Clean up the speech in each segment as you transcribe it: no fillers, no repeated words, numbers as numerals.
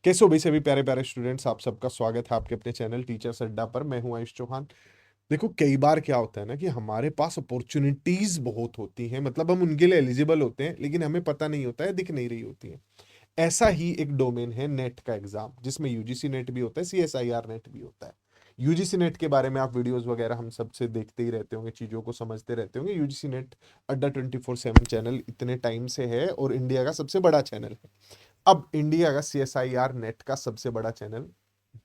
कैसे हो भाई सभी प्यारे प्यारे स्टूडेंट्स, आप सबका स्वागत है आपके अपने चैनल टीचर्स अड्डा पर। मैं हूं आयुष चौहान। देखो, कई बार क्या होता है ना कि हमारे पास अपॉर्चुनिटीज बहुत होती हैं, मतलब हम उनके लिए एलिजिबल होते हैं लेकिन हमें पता नहीं होता है, दिख नहीं रही होती है। ऐसा ही एक डोमेन है नेट का एग्जाम, जिसमें यूजीसी नेट भी होता है, सीएसआईआर नेट भी होता है। यूजीसी नेट के बारे में आप वीडियोस वगैरह हम सबसे देखते ही रहते होंगे, चीज़ों को समझते रहते होंगे। यूजीसी नेट अड्डा 24/7 चैनल इतने टाइम से है और इंडिया का सबसे बड़ा चैनल है। अब इंडिया का सीएसआईआर नेट का सबसे बड़ा चैनल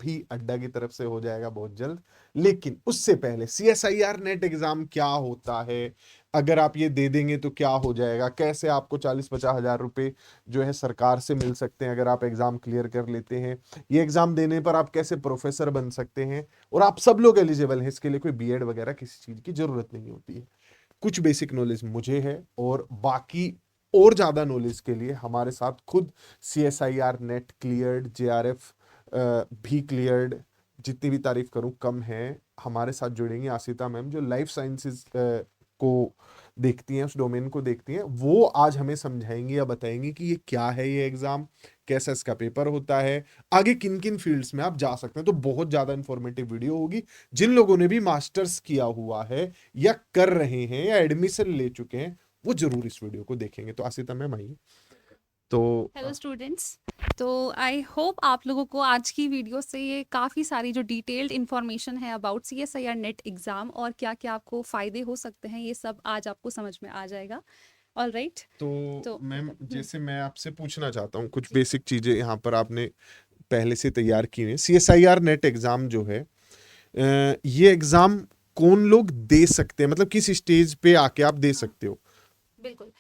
भी अड्डा की तरफ से हो जाएगा बहुत जल्द। लेकिन उससे पहले सीएसआईआर नेट एग्जाम क्या होता है, अगर आप ये दे देंगे तो क्या हो जाएगा, कैसे आपको 40-50 हजार रुपए जो है सरकार से मिल सकते हैं अगर आप एग्जाम क्लियर कर लेते हैं, ये एग्जाम देने पर आप कैसे प्रोफेसर बन सकते हैं, और आप सब लोग एलिजिबल हैं इसके लिए, कोई बीएड वगैरह किसी चीज की जरूरत नहीं होती है। कुछ बेसिक नॉलेज मुझे है, और बाकी और ज्यादा नॉलेज के लिए हमारे साथ खुद सीएसआईआर नेट क्लियर्ड, जेआरएफ भी क्लियर्ड, जितनी भी तारीफ करूं कम है, हमारे साथ जुड़ेंगी आसिता मैम, जो लाइफ साइंसेज को देखती हैं, उस डोमेन को देखती हैं। वो आज हमें समझाएंगी या बताएंगी कि ये क्या है, ये एग्जाम कैसा इसका पेपर होता है, आगे किन किन फील्ड्स में आप जा सकते हैं। तो बहुत ज्यादा इंफॉर्मेटिव वीडियो होगी। जिन लोगों ने भी मास्टर्स किया हुआ है या कर रहे हैं या एडमिशन ले चुके हैं, वो जरूर इस वीडियो को देखेंगे। तो आसिता मैम आइए। तो हेलो स्टूडेंट्स। तो आई होप आप लोगों को आज की वीडियो से ये काफ़ी सारी जो डिटेल्ड इन्फॉर्मेशन है अबाउट सीएसआईआर नेट एग्ज़ाम और क्या क्या आपको फ़ायदे हो सकते हैं, ये सब आज आपको समझ में आ जाएगा। All right. तो तो मैम, जैसे मैं आपसे पूछना चाहता हूँ कुछ जी। बेसिक चीजें यहाँ पर आपने पहले से तैयार की हुई है। सीएसआईआर नेट एग्जाम जो है, ये एग्जाम कौन लोग दे सकते हैं, मतलब किस स्टेज पे आके आप दे हाँ, सकते हो? बिल्कुल।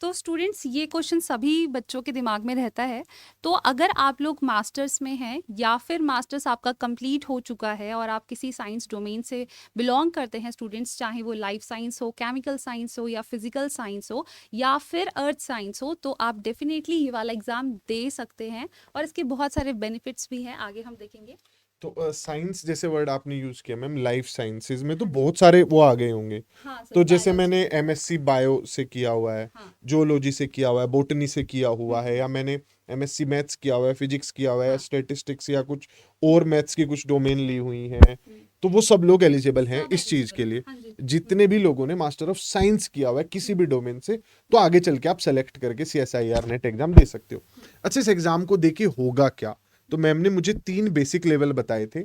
तो स्टूडेंट्स, ये क्वेश्चन सभी बच्चों के दिमाग में रहता है। तो अगर आप लोग मास्टर्स में हैं या फिर मास्टर्स आपका कंप्लीट हो चुका है और आप किसी साइंस डोमेन से बिलोंग करते हैं स्टूडेंट्स, चाहे वो लाइफ साइंस हो, केमिकल साइंस हो या फिजिकल साइंस हो या फिर अर्थ साइंस हो, तो आप डेफिनेटली ये वाला एग्ज़ाम दे सकते हैं और इसके बहुत सारे बेनिफिट्स भी हैं, आगे हम देखेंगे। तो साइंस जैसे वर्ड आपने यूज किया मैम, लाइफ साइंसेज में तो हाँ जी। बहुत सारे वो आ गए होंगे। हाँ सर, तो जैसे बायोलॉजी। मैंने एमएससी बायो से किया हुआ है, हाँ। जोलॉजी से किया हुआ है, बोटनी से किया हुआ है, हम्म। या मैंने एमएससी मैथ्स किया हुआ है, फिजिक्स किया हुआ है, हाँ। स्टैटिस्टिक्स या कुछ और मैथ्स की कुछ डोमेन ली हुई हैं, हम्म। तो वो सब लोग एलिजिबल हैं सब इस चीज एलिजिबल के है, लिए। हाँ जी। जितने भी लोगों ने मास्टर ऑफ साइंस किया हुआ है किसी भी डोमेन से, तो आगे चल के आप सेलेक्ट करके सीएसआईआर नेट एग्जाम दे सकते हो। अच्छा, इस एग्जाम को देके होगा क्या? तो मैम ने मुझे 3 बेसिक लेवल बताए थे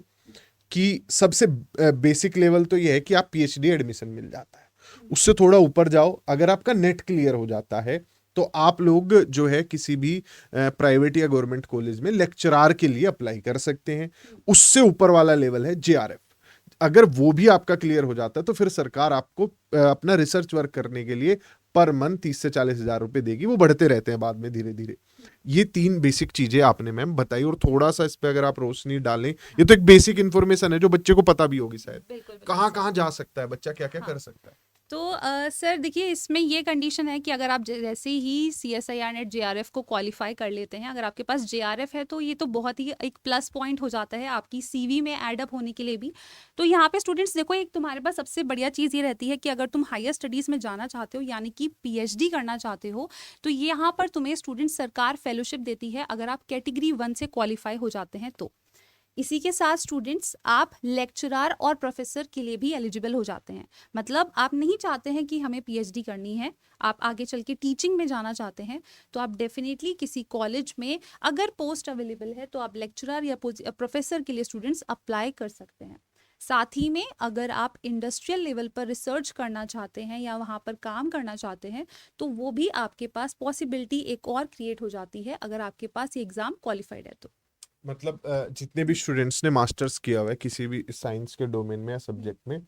कि सबसे बेसिक लेवल तो ये है कि आप पीएचडी एडमिशन मिल जाता है। उससे थोड़ा ऊपर जाओ, अगर आपका नेट क्लियर हो जाता है तो आप लोग जो है किसी भी प्राइवेट या गवर्नमेंट कॉलेज में लेक्चरार के लिए अप्लाई कर सकते हैं। उससे ऊपर वाला लेवल है जेआरएफ। अगर वो भी आपका क्लियर हो जाता है तो फिर सरकार आपको अपना रिसर्च वर्क करने के लिए पर मंथ 30 से 40 हजार रुपए देगी। वो बढ़ते रहते हैं बाद में धीरे धीरे। ये 3 बेसिक चीजें आपने मैम बताई, और थोड़ा सा इस पे अगर आप रोशनी डालें, ये हाँ, तो एक बेसिक इन्फॉर्मेशन है जो बच्चे को पता भी होगी शायद। बिल्कुल बिल्कुल कहाँ सर। कहाँ जा सकता है बच्चा, क्या क्या हाँ, कर सकता है? तो सर देखिए, इसमें ये कंडीशन है कि अगर आप जैसे ही सीएसआईआर नेट जेआरएफ को क्वालिफाई कर लेते हैं, अगर आपके पास जेआरएफ है तो ये तो बहुत ही एक प्लस पॉइंट हो जाता है आपकी सीवी में ऐड अप होने के लिए भी। तो यहाँ पे स्टूडेंट्स देखो, एक तुम्हारे पास सबसे बढ़िया चीज़ ये रहती है कि अगर तुम हायर स्टडीज़ में जाना चाहते हो, यानी कि पीएचडी करना चाहते हो, तो ये यहाँ पर तुम्हें स्टूडेंट सरकार फेलोशिप देती है अगर आप कैटेगरी 1 से क्वालिफाई हो जाते हैं तो। इसी के साथ स्टूडेंट्स, आप लेक्चरर और प्रोफेसर के लिए भी एलिजिबल हो जाते हैं। मतलब आप नहीं चाहते हैं कि हमें पीएचडी करनी है, आप आगे चल के टीचिंग में जाना चाहते हैं, तो आप डेफिनेटली किसी कॉलेज में अगर पोस्ट अवेलेबल है तो आप लेक्चरर या प्रोफेसर के लिए स्टूडेंट्स अप्लाई कर सकते हैं। साथ ही में अगर आप इंडस्ट्रियल लेवल पर रिसर्च करना चाहते हैं या वहाँ पर काम करना चाहते हैं, तो वो भी आपके पास पॉसिबिलिटी एक और क्रिएट हो जाती है अगर आपके पास ये एग्ज़ाम क्वालिफाइड है तो। मतलब जितने भी स्टूडेंट्स ने मास्टर्स किया हुआ है किसी भी साइंस के डोमेन में या हम्म। सब्जेक्ट में,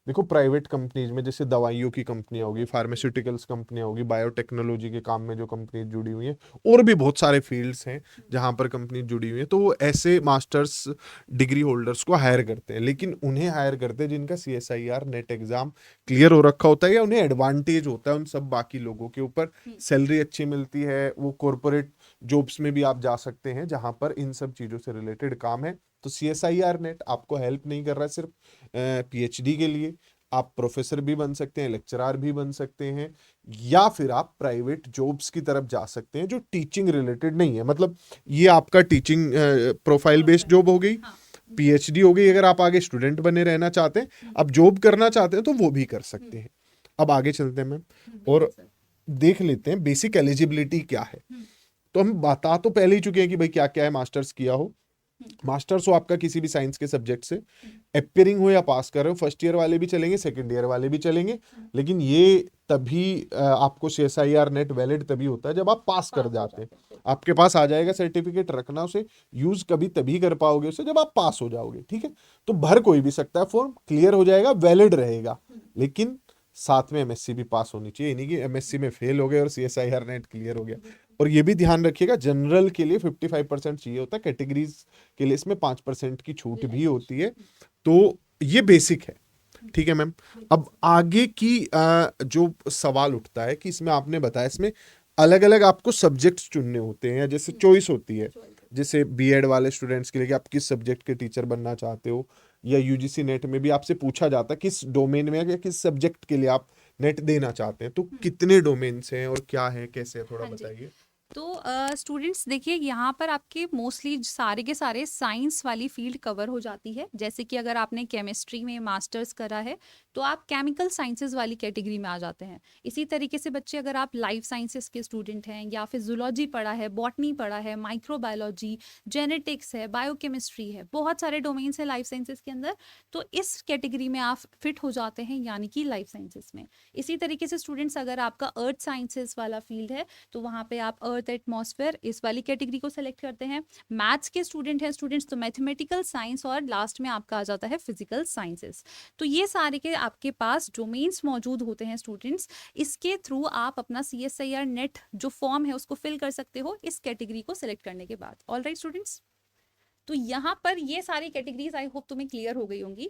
देखो प्राइवेट कंपनीज में जैसे दवाइयों की कंपनियां होगी, जी। फार्मास्यूटिकल्स कंपनियां होगी, बायोटेक्नोलॉजी के काम में जो कंपनीज जुड़ी हुई हैं, और भी बहुत सारे फील्ड्स हैं जहां पर कंपनीज जुड़ी हुई हैं, तो वो ऐसे मास्टर्स डिग्री होल्डर्स को हायर करते हैं। लेकिन उन्हें हायर करते हैं जिनका सीएसआईआर नेट एग्जाम क्लियर हो रखा होता है, या उन्हें एडवांटेज होता है उन सब बाकी लोगों के ऊपर। हम्म। सैलरी अच्छी मिलती है, वो कॉरपोरेट जॉब्स में भी आप जा सकते हैं जहां पर इन सब चीजों से रिलेटेड काम है। तो सीएसआईआर नेट आपको हेल्प नहीं कर रहा है सिर्फ पीएचडी के लिए, आप प्रोफेसर भी बन सकते हैं, लेक्चरार भी बन सकते हैं, या फिर आप प्राइवेट जॉब्स की तरफ जा सकते हैं जो टीचिंग रिलेटेड नहीं है। मतलब ये आपका टीचिंग प्रोफाइल बेस्ड जॉब हो गई, हाँ पीएचडी हो गई, अगर आप आगे स्टूडेंट बने रहना चाहते हैं, आप जॉब करना चाहते हैं तो वो भी कर सकते हैं। अब आगे चलते हैं मैम बिल्कुल और सर। देख लेते हैं बेसिक एलिजिबिलिटी क्या है। तो हम बता तो पहले ही चुके हैं कि भाई क्या क्या है, मास्टर्स किया हो, मास्टर्स हो आपका किसी भी साइंस के सब्जेक्ट से, अपियरिंग हो या पास कर रहे हो, फर्स्ट ईयर वाले भी चलेंगे, सेकंड ईयर वाले भी चलेंगे, लेकिन ये तभी आपको CSIR नेट वैलिड तभी होता है जब आप पास कर जाते हैं। आपके पास आ जाएगा सर्टिफिकेट, रखना उसे, यूज कभी तभी कर पाओगे उसे जब आप पास हो जाओगे, ठीक है। तो भर कोई भी सकता है फॉर्म, क्लियर हो जाएगा, वैलिड रहेगा, लेकिन साथ में एमएससी भी पास होनी चाहिए, ये नहीं कि एमएससी में फेल हो गए और CSIR नेट क्लियर हो गया। और ये भी ध्यान रखिएगा, जनरल के लिए 55% चाहिए होता है, कैटेगरीज के लिए इसमें 5% की छूट भी होती है। तो ये बेसिक है, ठीक है मैम। अब आगे की जो सवाल उठता है कि इसमें आपने बताया इसमें अलग अलग आपको सब्जेक्ट्स चुनने होते हैं, या जैसे चॉइस होती है, जैसे बीएड वाले स्टूडेंट्स के लिए कि आप किस सब्जेक्ट के टीचर बनना चाहते हो, या यूजीसी नेट में भी आपसे पूछा जाता है किस डोमेन में या किस सब्जेक्ट के लिए आप नेट देना चाहते हैं। तो कितने डोमेन्स हैं और क्या है, कैसे है, थोड़ा हाँ जी। बताइए। तो स्टूडेंट्स देखिए यहाँ पर आपके मोस्टली सारे के सारे साइंस वाली फील्ड कवर हो जाती है। जैसे कि अगर आपने केमिस्ट्री में मास्टर्स करा है तो आप केमिकल साइंसेज वाली कैटेगरी में आ जाते हैं। इसी तरीके से बच्चे अगर आप लाइफ साइंसेस के स्टूडेंट हैं या फिर जूलॉजी पढ़ा है, बॉटनी पढ़ा है, माइक्रोबायोलॉजी, जेनेटिक्स है, बायोकेमिस्ट्री है, बहुत सारे डोमेन्स हैं लाइफ साइंसेस के अंदर, तो इस कैटेगरी में आप फिट हो जाते हैं, यानी कि लाइफ साइंसेस में। इसी तरीके से स्टूडेंट्स अगर आपका अर्थ साइंसेस वाला फील्ड है तो वहाँ पे आप अर्थ एटमॉस्फेयर इस वाली कैटेगरी को सेलेक्ट करते हैं। मैथ्स के स्टूडेंट हैं स्टूडेंट्स तो मैथमेटिकल साइंस, और लास्ट में आपका आ जाता है फिजिकल साइंसेस। तो ये सारे के आपके पास डोमेन्स मौजूद होते हैं स्टूडेंट्स। इसके थ्रू आप अपना CSIR नेट जो फॉर्म है उसको फिल कर सकते हो इस कैटेगरी को सिलेक्ट करने के बाद। ऑल राइट स्टूडेंट्स, तो यहाँ पर ये सारी कैटेगरीज आई होप तुम्हें क्लियर हो गई होंगी।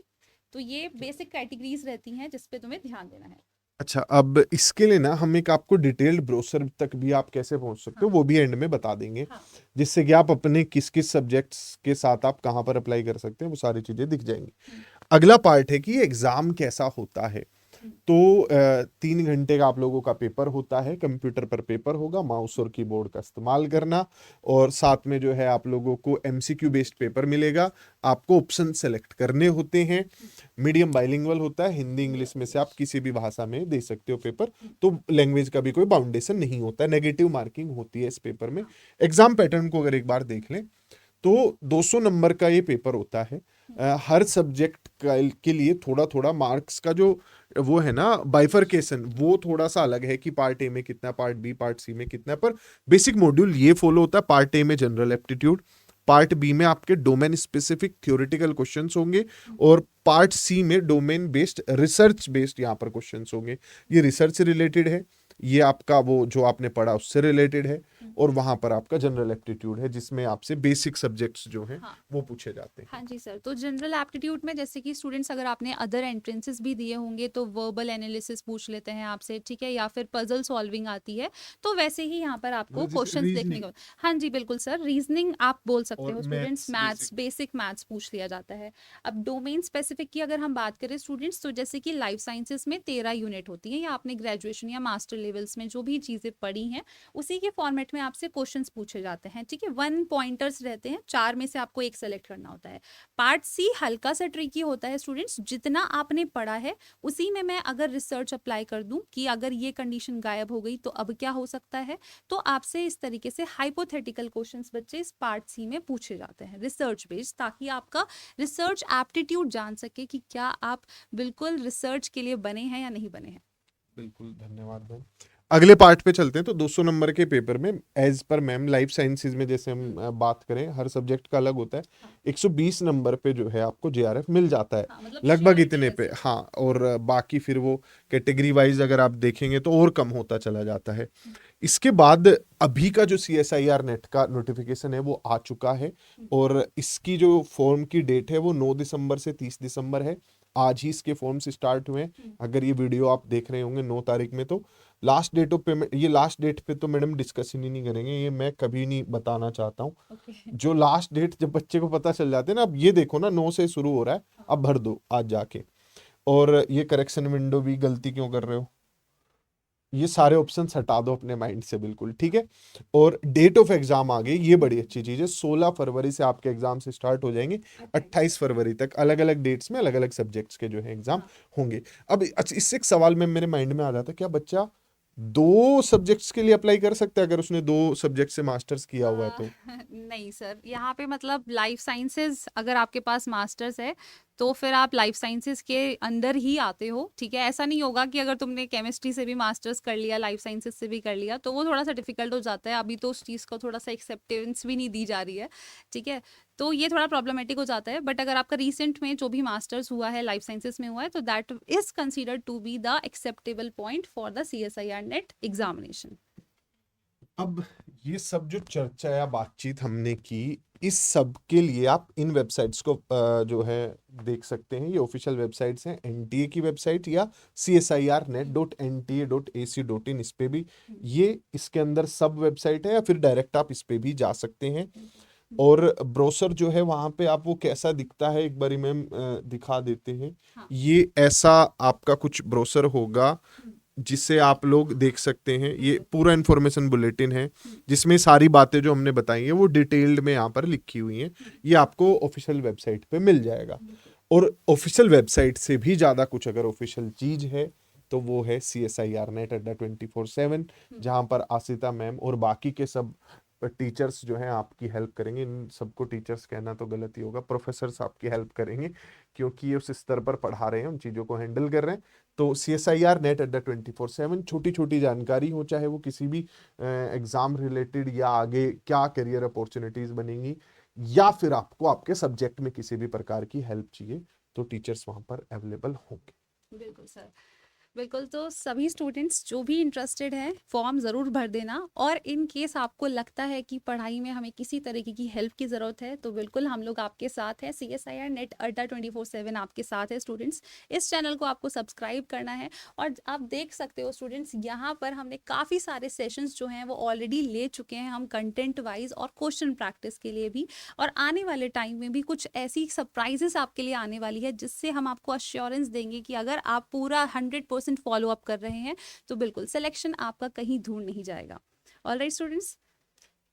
तो ये बेसिक कैटेगरीज रहती हैं जिस पे तुम्हें ध्यान देना है। अच्छा, अब इसके लिए ना हम एक आपको डिटेल्ड ब्रोशर तक भी आप कैसे पहुंच सकते हो हाँ वो भी एंड में बता देंगे, हाँ जिससे कि आप अपने किस किस सब्जेक्ट्स के साथ आप कहाँ पर अप्लाई कर सकते हैं वो सारी चीजें दिख जाएंगी। अगला पार्ट है कि एग्जाम कैसा होता है। तो 3 घंटे का आप लोगों का पेपर होता है, कंप्यूटर पर पेपर होगा, माउस और कीबोर्ड का इस्तेमाल करना, और साथ में जो है आप लोगों को MCQ बेस्ड पेपर मिलेगा। आपको ऑप्शन सेलेक्ट करने होते हैं। मीडियम बाइलिंगुअल होता है, हिंदी इंग्लिश में से आप किसी भी भाषा में दे सकते हो पेपर, तो लैंग्वेज का भी कोई बाउंडेशन नहीं होता है। नेगेटिव मार्किंग होती है इस पेपर में। एग्जाम पैटर्न को अगर एक बार देख लें तो 200 नंबर का ये पेपर होता है। हर सब्जेक्ट के लिए थोड़ा थोड़ा मार्क्स का जो वो है ना बाइफरकेशन, वो थोड़ा सा अलग है कि पार्ट ए में कितना, पार्ट बी पार्ट सी में कितना, पर बेसिक मॉड्यूल ये फॉलो होता है। पार्ट ए में जनरल एप्टीट्यूड, पार्ट बी में आपके डोमेन स्पेसिफिक थ्योरेटिकल क्वेश्चंस होंगे, और पार्ट सी में डोमेन बेस्ड रिसर्च बेस्ड यहाँ पर क्वेश्चंस होंगे। ये रिसर्च से रिलेटेड है, ये आपका वो जो आपने पढ़ा उससे रिलेटेड है, और वहां पर आपका जनरल एप्टीट्यूड है जिसमें आपसे बेसिक सब्जेक्ट्स जो हैं हाँ वो पूछे जाते हैं। हाँ जी सर। तो जनरल एप्टीट्यूड में जैसे कि स्टूडेंट्स अगर आपने अदर एंट्रेंसेस भी दिए होंगे तो वर्बल एनालिसिस पूछ लेते हैं आपसे, ठीक है, या फिर पजल सॉल्विंग आती है, तो वैसे ही यहाँ पर आपको मतलब जैसे क्वेश्चंस देखने रीजनिंग को। हाँ जी बिल्कुल सर, रीजनिंग आप बोल सकते और हो students, maths basic. Maths, basic maths पूछ लिया जाता है। अब डोमेन स्पेसिफिक की अगर हम बात करें स्टूडेंट्स, तो जैसे कि लाइफ साइंसेस में 13 यूनिट होती है, या आपने ग्रेजुएशन या मास्टर लेवल्स में जो भी चीज़ें पढ़ी हैं उसी के फॉर्मेट में आपसे क्वेश्चंस पूछे जाते हैं, ठीक है। 1 पॉइंटर्स रहते हैं, 4 में से आपको एक सेलेक्ट करना होता है। पार्ट सी हल्का सा ट्रिकी होता है स्टूडेंट्स, जितना आपने पढ़ा है उसी में मैं अगर रिसर्च अप्लाई कर दूं कि अगर ये कंडीशन गायब हो गई तो अब क्या हो सकता है, तो आपसे इस तरीके से हाइपोथेटिकल क्वेश्चंस बच्चे इस पार्ट सी में पूछे जाते हैं रिसर्च बेस्ड, ताकि आपका रिसर्च एप्टीट्यूड जान सके कि क्या आप बिल्कुल रिसर्च के लिए बने हैं या नहीं बने हैं। बिल्कुल, धन्यवाद मैम। अगले पार्ट पे चलते हैं। तो 200 नंबर के पेपर में as per ma'am life sciences में जैसे हम बात करें, हर सब्जेक्ट का अलग होता है। हाँ 120 नंबर पे जो है आपको JRF मिल जाता है, हाँ, मतलब लगभग श्योरिटी इतने है पे, सर। हाँ। और बाकी फिर वो कैटेगरी वाइज अगर आप देखेंगे तो और कम होता चला जाता है। इसके बाद अभी का जो CSIR नेट का नोटिफिकेशन है वो आ चुका है, और इसकी जो फॉर्म की डेट है वो 9 दिसंबर से 30 दिसंबर है। आज ही इसके फॉर्म्स स्टार्ट हुए हैं। अगर ये वीडियो आप देख रहे होंगे 9 तारीख में, तो लास्ट डेट ऑफ पेमेंट, ये लास्ट डेट पे तो मैडम डिस्कशन ही नहीं करेंगे, ये मैं कभी नहीं बताना चाहता हूँ। ओके। जो लास्ट डेट जब बच्चे को पता चल जाते हैं ना, अब ये देखो ना 9 से शुरू हो रहा है, अब भर दो आज जाके। और ये करेक्शन विंडो भी, गलती क्यों कर रहे हो, ये सारे ऑप्शंस हटा दो अपने माइंड से, बिल्कुल ठीक है। और डेट ऑफ एग्जाम आ गई, ये बड़ी अच्छी चीज है। 16 फरवरी से आपके एग्जाम से स्टार्ट हो जाएंगे, 28 फरवरी तक अलग अलग डेट्स में अलग अलग सब्जेक्ट्स के जो है एग्जाम हाँ होंगे। अब अच्छा, इससे एक सवाल में मेरे माइंड में आ जाता है, क्या बच्चा 2 सब्जेक्ट्स के लिए अप्लाई कर सकता है अगर उसने 2 सब्जेक्ट से मास्टर्स किया हुआ है आ, तो? नहीं सर, यहाँ पे मतलब लाइफ साइंसेस अगर आपके पास मास्टर्स है तो फिर आप लाइफ साइंसेस के अंदर ही आते हो, ठीक है। ऐसा नहीं होगा कि अगर तुमने केमिस्ट्री से भी मास्टर्स कर लिया, लाइफ साइंसेस से भी कर लिया, तो वो थोड़ा सा डिफिकल्ट हो जाता है। अभी तो उस चीज़ को थोड़ा सा एक्सेप्टेंस भी नहीं दी जा रही है, ठीक है। तो ये थोड़ा प्रॉब्लमेटिक हो जाता है। बट अगर आपका रिसेंट में जो भी मास्टर्स हुआ है लाइफ साइंसेस में हुआ है, तो that is considered to be the acceptable point for the CSIR NET examination. अब ये सब जो चर्चा या बातचीत हमने की, इस सब के लिए आप इन वेबसाइट्स को जो है देख सकते हैं। ये ऑफिशियल वेबसाइट्स हैं, एनटीए की वेबसाइट या csirnet.nta.ac.in, इस पे भी ये इसके अंदर सब वेबसाइट है, या फिर डायरेक्ट आप इस पे भी जा सकते हैं। और ब्रोशर जो है वहां पे आप वो कैसा दिखता है एक बारी मैम दिखा देते हैं। हाँ। ये ऐसा आपका कुछ ब्रोशर होगा जिसे आप लोग देख सकते हैं। ये पूरा इन्फॉर्मेशन बुलेटिन है जिसमें सारी बातें जो हमने बताई हैं वो डिटेल्ड में यहाँ पर लिखी हुई हैं। ये आपको ऑफिशियल वेबसाइट पे मिल जाएगा। और ऑफिशियल वेबसाइट से भी ज़्यादा कुछ अगर ऑफिशियल चीज़ है तो वो है CSIR नेट अड्डा 24/7, जहाँ पर आसिता मैम और बाकी के सब टीचर्स जो हैं आपकी हेल्प करेंगे। इन सबको टीचर्स कहना तो गलत ही होगा, प्रोफेसर्स आपकी हेल्प करेंगे, क्योंकि ये उस स्तर पर पढ़ा रहे हैं, उन चीज़ों को हैंडल कर रहे हैं। तो CSIR नेट अड्डा 24/7, छोटी छोटी जानकारी हो, चाहे वो किसी भी एग्जाम रिलेटेड या आगे क्या करियर अपॉर्चुनिटीज बनेंगी, या फिर आपको आपके सब्जेक्ट में किसी भी प्रकार की हेल्प चाहिए, तो टीचर्स वहां पर अवेलेबल होंगे। बिल्कुल सर, बिल्कुल। तो सभी स्टूडेंट्स जो भी इंटरेस्टेड हैं फॉर्म ज़रूर भर देना। और इन केस आपको लगता है कि पढ़ाई में हमें किसी तरीके की हेल्प की ज़रूरत है, तो बिल्कुल हम लोग आपके साथ हैं। CSIR नेट अड्डा 24/7 आपके साथ है स्टूडेंट्स। इस चैनल को आपको सब्सक्राइब करना है। और आप देख सकते हो स्टूडेंट्स, यहाँ पर हमने काफ़ी सारे सेशंस जो हैं वो ऑलरेडी ले चुके हैं हम, कंटेंट वाइज और क्वेश्चन प्रैक्टिस के लिए भी। और आने वाले टाइम में भी कुछ ऐसी सरप्राइजेस आपके लिए आने वाली है, जिससे हम आपको अश्योरेंस देंगे कि अगर आप पूरा 100% फॉलो अप कर रहे हैं तो बिल्कुल सिलेक्शन आपका कहीं दूर नहीं जाएगा। ऑलराइट स्टूडेंट्स,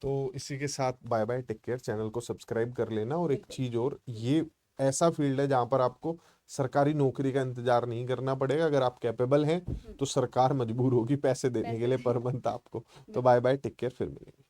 तो इसी के साथ bye bye, take care. Channel को सब्सक्राइब कर लेना। और एक बिल्कुल। चीज और, ये ऐसा फील्ड है जहां पर आपको सरकारी नौकरी का इंतजार नहीं करना पड़ेगा। अगर आप कैपेबल हैं तो सरकार मजबूर होगी पैसे देने के पैसे लिए पर मंथ आपको। तो बिल्कुल। बाय बाय, टेक केयर, फिर मिलेंगे।